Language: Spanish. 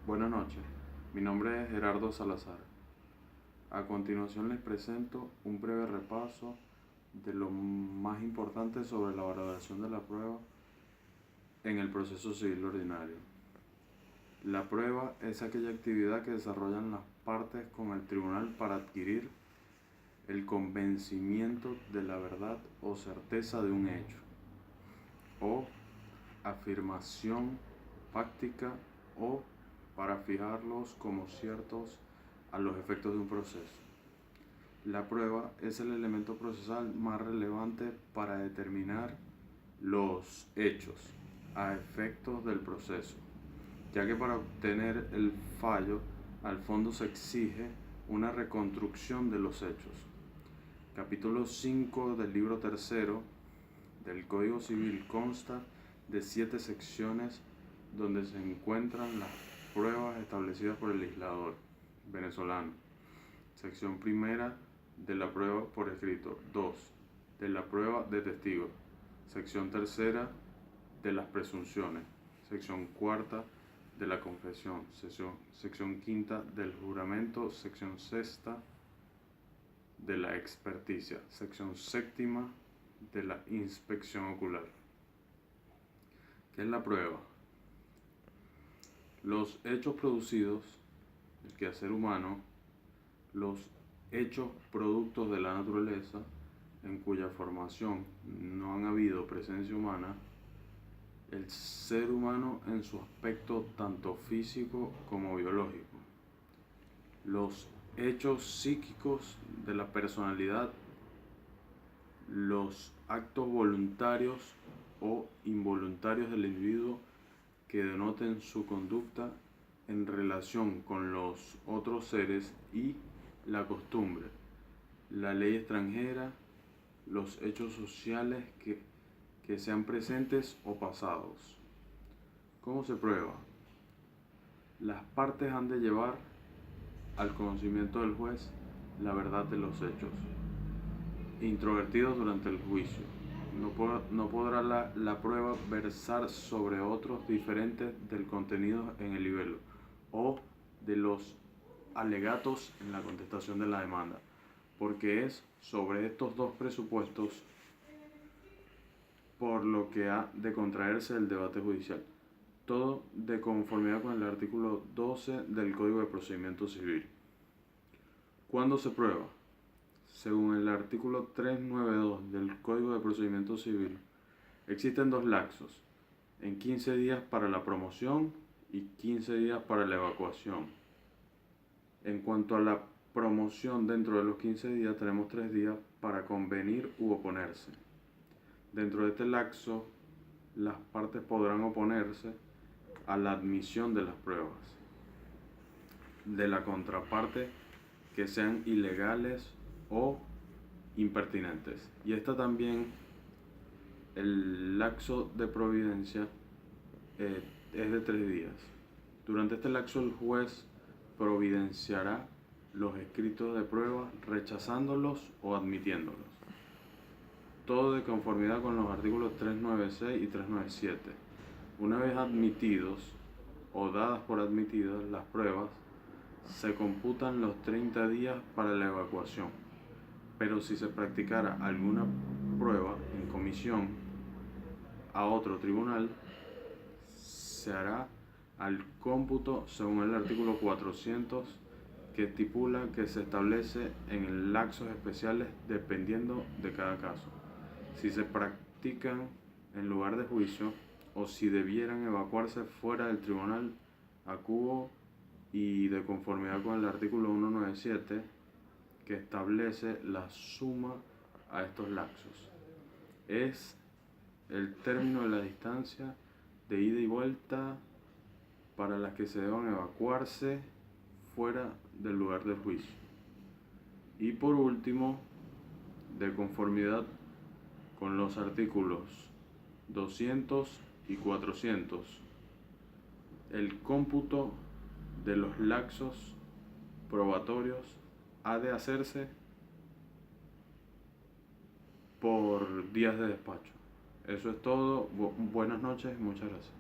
Buenas noches, mi nombre es Gerardo Salazar. A continuación les presento un breve repaso de lo más importante sobre la valoración de la prueba en el proceso civil ordinario. La prueba es aquella actividad que desarrollan las partes con el tribunal para adquirir el convencimiento de la verdad o certeza de un hecho, o afirmación fáctica, o para fijarlos como ciertos a los efectos de un proceso. La prueba es el elemento procesal más relevante para determinar los hechos a efectos del proceso, ya que para obtener el fallo, al fondo se exige una reconstrucción de los hechos. Capítulo 5 del libro tercero del Código Civil consta de 7 secciones donde se encuentran las pruebas establecidas por el legislador venezolano. Sección primera de la prueba por escrito. 2. De la prueba de testigos. Sección tercera de las presunciones. Sección cuarta de la confesión. Sección quinta del juramento. Sección sexta de la experticia. Sección séptima de la inspección ocular. ¿Qué es la prueba? Los hechos producidos del quehacer humano, los hechos productos de la naturaleza, en cuya formación no han habido presencia humana, el ser humano en su aspecto tanto físico como biológico, los hechos psíquicos de la personalidad, los actos voluntarios o involuntarios del individuo que denoten su conducta en relación con los otros seres, y la costumbre, la ley extranjera, los hechos sociales que sean presentes o pasados. ¿Cómo se prueba? Las partes han de llevar al conocimiento del juez la verdad de los hechos, introvertidos durante el juicio. No podrá la prueba versar sobre otros diferentes del contenido en el libelo o de los alegatos en la contestación de la demanda, porque es sobre estos dos presupuestos por lo que ha de contraerse el debate judicial, todo de conformidad con el artículo 12 del Código de Procedimiento Civil. ¿Cuándo se prueba? Según el artículo 392 del Código de Procedimiento Civil, existen dos lapsos, en 15 días para la promoción y 15 días para la evacuación. En cuanto a la promoción, dentro de los 15 días tenemos 3 días para convenir u oponerse. Dentro de este lapso, las partes podrán oponerse a la admisión de las pruebas de la contraparte que sean ilegales o impertinentes. Y esta también, el lapso de providencia es de 3 días. Durante este lapso el juez providenciará los escritos de prueba, rechazándolos o admitiéndolos. Todo de conformidad con los artículos 396 y 397. Una vez admitidos o dadas por admitidas las pruebas, se computan los 30 días para la evacuación. Pero si se practicara alguna prueba en comisión a otro tribunal, se hará al cómputo según el artículo 400, que estipula que se establece en lapsos especiales dependiendo de cada caso. Si se practican en lugar de juicio o si debieran evacuarse fuera del tribunal, acuo y de conformidad con el artículo 197, que establece la suma a estos lapsos. Es el término de la distancia de ida y vuelta para las que se deban evacuarse fuera del lugar del juicio. Y por último, de conformidad con los artículos 200 y 400, el cómputo de los lapsos probatorios ha de hacerse por días de despacho. Eso es todo. Buenas noches, muchas gracias.